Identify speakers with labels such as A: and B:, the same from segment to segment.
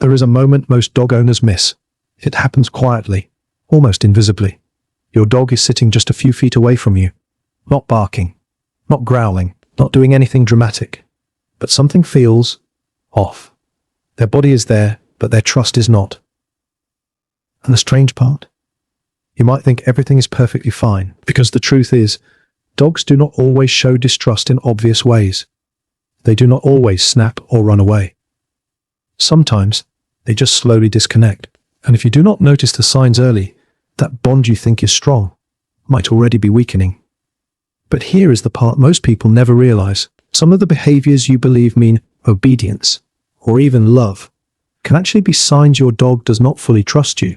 A: There is a moment most dog owners miss. It happens quietly, almost invisibly. Your dog is sitting just a few feet away from you, not barking, not growling, not doing anything dramatic, but something feels off. Their body is there, but their trust is not. And the strange part? You might think everything is perfectly fine, because the truth is, dogs do not always show distrust in obvious ways. They do not always snap or run away. Sometimes, they just slowly disconnect. And if you do not notice the signs early, that bond you think is strong might already be weakening. But here is the part most people never realize. Some of the behaviors you believe mean obedience, or even love, can actually be signs your dog does not fully trust you.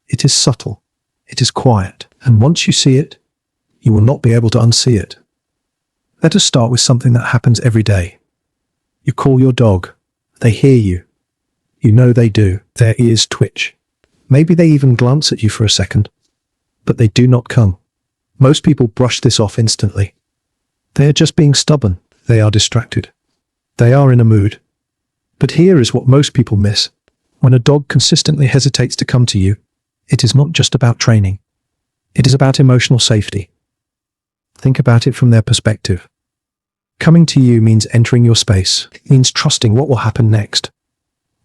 A: It is subtle, it is quiet, and once you see it, you will not be able to unsee it. Let us start with something that happens every day. You call your dog, they hear you. You know they do. Their ears twitch. Maybe they even glance at you for a second, but they do not come. Most people brush this off instantly. They are just being stubborn. They are distracted. They are in a mood. But here is what most people miss. When a dog consistently hesitates to come to you, it is not just about training. It is about emotional safety. Think about it from their perspective. Coming to you means entering your space. It means trusting what will happen next.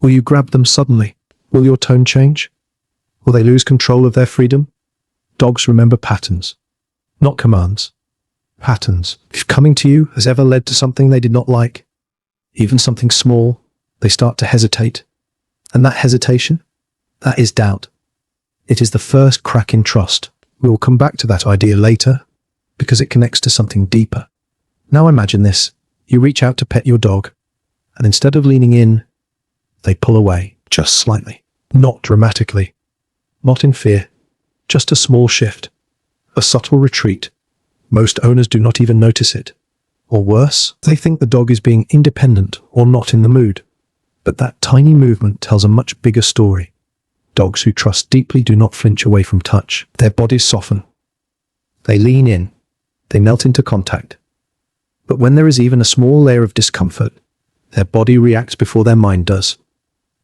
A: Will you grab them suddenly? Will your tone change? Will they lose control of their freedom? Dogs remember patterns, not commands. Patterns. If coming to you has ever led to something they did not like, even something small, they start to hesitate. And that hesitation, that is doubt. It is the first crack in trust. We will come back to that idea later, because it connects to something deeper. Now imagine this. You reach out to pet your dog, and instead of leaning in, they pull away, just slightly. Not dramatically. Not in fear. Just a small shift. A subtle retreat. Most owners do not even notice it. Or worse, they think the dog is being independent or not in the mood. But that tiny movement tells a much bigger story. Dogs who trust deeply do not flinch away from touch. Their bodies soften. They lean in. They melt into contact. But when there is even a small layer of discomfort, their body reacts before their mind does.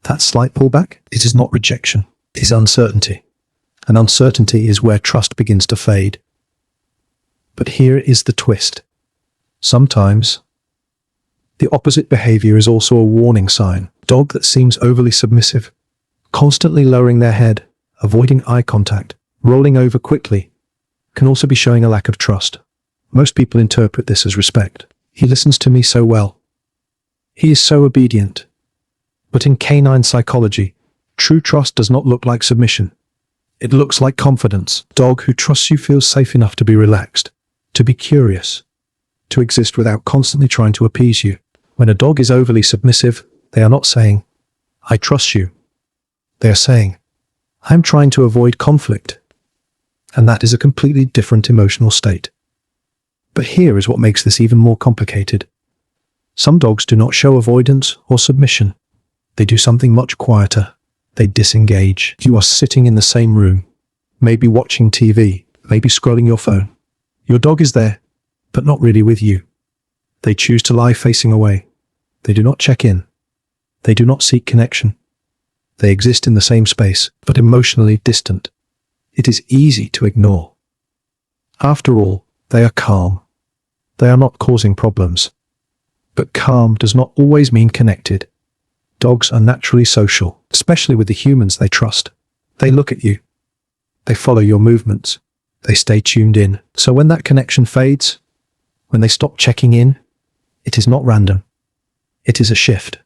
A: That slight pullback, it is not rejection, it is uncertainty. And uncertainty is where trust begins to fade. But here is the twist. Sometimes, the opposite behavior is also a warning sign. Dog that seems overly submissive, constantly lowering their head, avoiding eye contact, rolling over quickly, can also be showing a lack of trust. Most people interpret this as respect. He listens to me so well. He is so obedient. But in canine psychology, true trust does not look like submission. It looks like confidence. Dog who trusts you feels safe enough to be relaxed, to be curious, to exist without constantly trying to appease you. When a dog is overly submissive, they are not saying, "I trust you." They are saying, "I'm trying to avoid conflict." And that is a completely different emotional state. But here is what makes this even more complicated. Some dogs do not show avoidance or submission. They do something much quieter. They disengage. You are sitting in the same room, maybe watching TV, maybe scrolling your phone. Your dog is there, but not really with you. They choose to lie facing away. They do not check in. They do not seek connection. They exist in the same space, but emotionally distant. It is easy to ignore. After all, they are calm. They are not causing problems. But calm does not always mean connected. Dogs are naturally social, especially with the humans they trust. They look at you. They follow your movements. They stay tuned in. So when that connection fades, when they stop checking in, it is not random. It is a shift.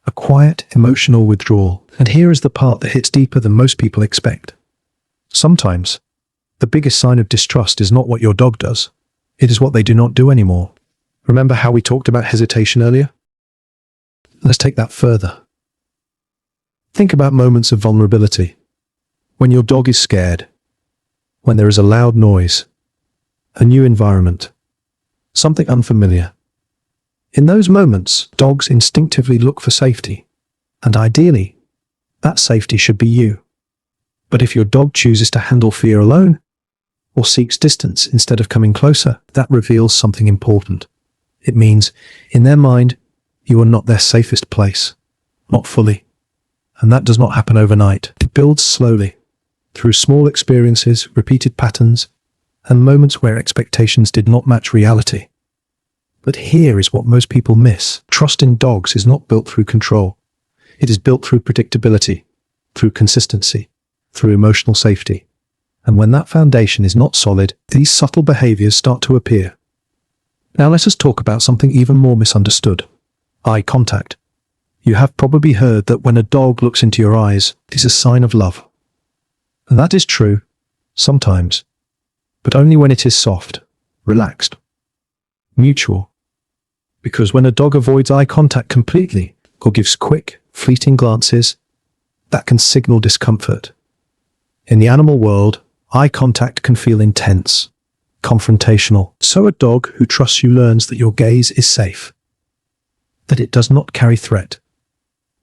A: A quiet, emotional withdrawal. And here is the part that hits deeper than most people expect. Sometimes, the biggest sign of distrust is not what your dog does. It is what they do not do anymore. Remember how we talked about hesitation earlier? Let's take that further. Think about moments of vulnerability. When your dog is scared. When there is a loud noise. A new environment. Something unfamiliar. In those moments, dogs instinctively look for safety. And ideally, that safety should be you. But if your dog chooses to handle fear alone, or seeks distance instead of coming closer, that reveals something important. It means, in their mind, you are not their safest place. Not fully. And that does not happen overnight. It builds slowly, through small experiences, repeated patterns, and moments where expectations did not match reality. But here is what most people miss. Trust in dogs is not built through control. It is built through predictability, through consistency, through emotional safety. And when that foundation is not solid, these subtle behaviors start to appear. Now let us talk about something even more misunderstood. Eye contact. You have probably heard that when a dog looks into your eyes, it is a sign of love. And that is true, sometimes, but only when it is soft, relaxed, mutual. Because when a dog avoids eye contact completely, or gives quick, fleeting glances, that can signal discomfort. In the animal world, eye contact can feel intense, confrontational. So a dog who trusts you learns that your gaze is safe, that it does not carry threat.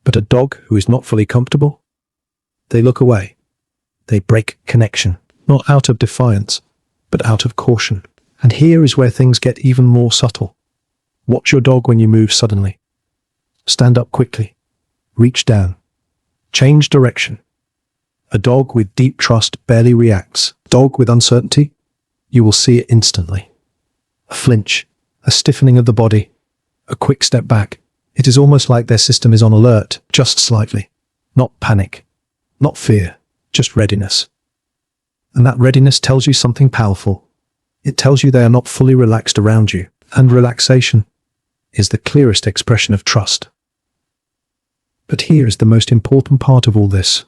A: But a dog who is not fully comfortable, they look away. They break connection, not out of defiance, but out of caution. And here is where things get even more subtle. Watch your dog when you move suddenly. Stand up quickly. Reach down. Change direction. A dog with deep trust barely reacts. Dog with uncertainty, you will see it instantly. A flinch, a stiffening of the body, a quick step back. It is almost like their system is on alert, just slightly. Not panic, not fear, just readiness. And that readiness tells you something powerful. It tells you they are not fully relaxed around you, and relaxation is the clearest expression of trust. But here is the most important part of all this.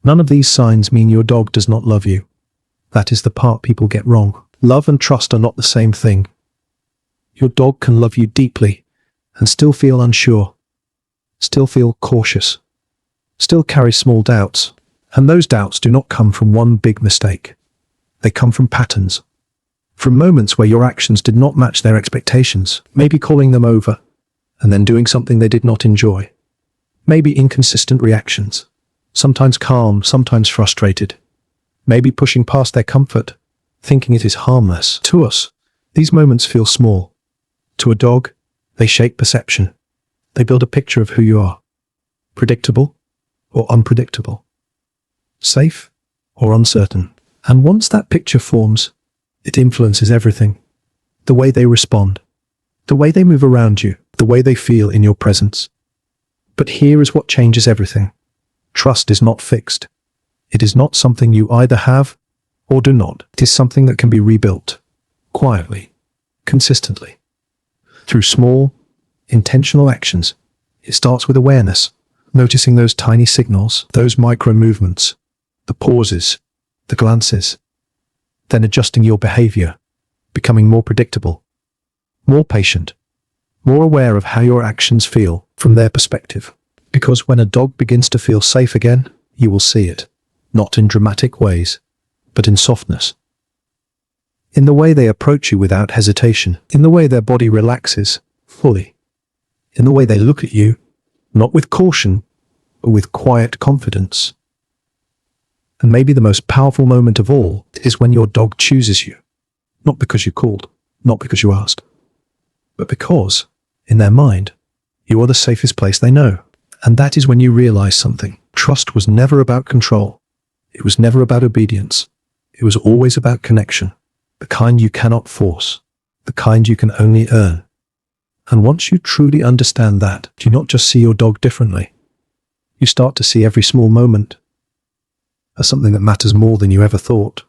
A: None of these signs mean your dog does not love you. That is the part people get wrong. Love and trust are not the same thing. Your dog can love you deeply and still feel unsure, still feel cautious, still carry small doubts. And those doubts do not come from one big mistake. They come from patterns, from moments where your actions did not match their expectations, maybe calling them over and then doing something they did not enjoy. Maybe inconsistent reactions, sometimes calm, sometimes frustrated. Maybe pushing past their comfort, thinking it is harmless. To us, these moments feel small. To a dog, they shape perception. They build a picture of who you are. Predictable or unpredictable. Safe or uncertain. And once that picture forms, it influences everything. The way they respond, the way they move around you, the way they feel in your presence. But here is what changes everything. Trust is not fixed. It is not something you either have or do not. It is something that can be rebuilt, quietly, consistently, through small, intentional actions. It starts with awareness, noticing those tiny signals, those micro movements, the pauses, the glances, then adjusting your behavior, becoming more predictable, more patient, more aware of how your actions feel from their perspective. Because when a dog begins to feel safe again, you will see it, not in dramatic ways, but in softness. In the way they approach you without hesitation, in the way their body relaxes fully, in the way they look at you, not with caution, but with quiet confidence. And maybe the most powerful moment of all is when your dog chooses you, not because you called, not because you asked, but because, in their mind, you are the safest place they know. And that is when you realize something. Trust was never about control. It was never about obedience. It was always about connection, the kind you cannot force, the kind you can only earn. And once you truly understand that, you not just see your dog differently. You start to see every small moment as something that matters more than you ever thought.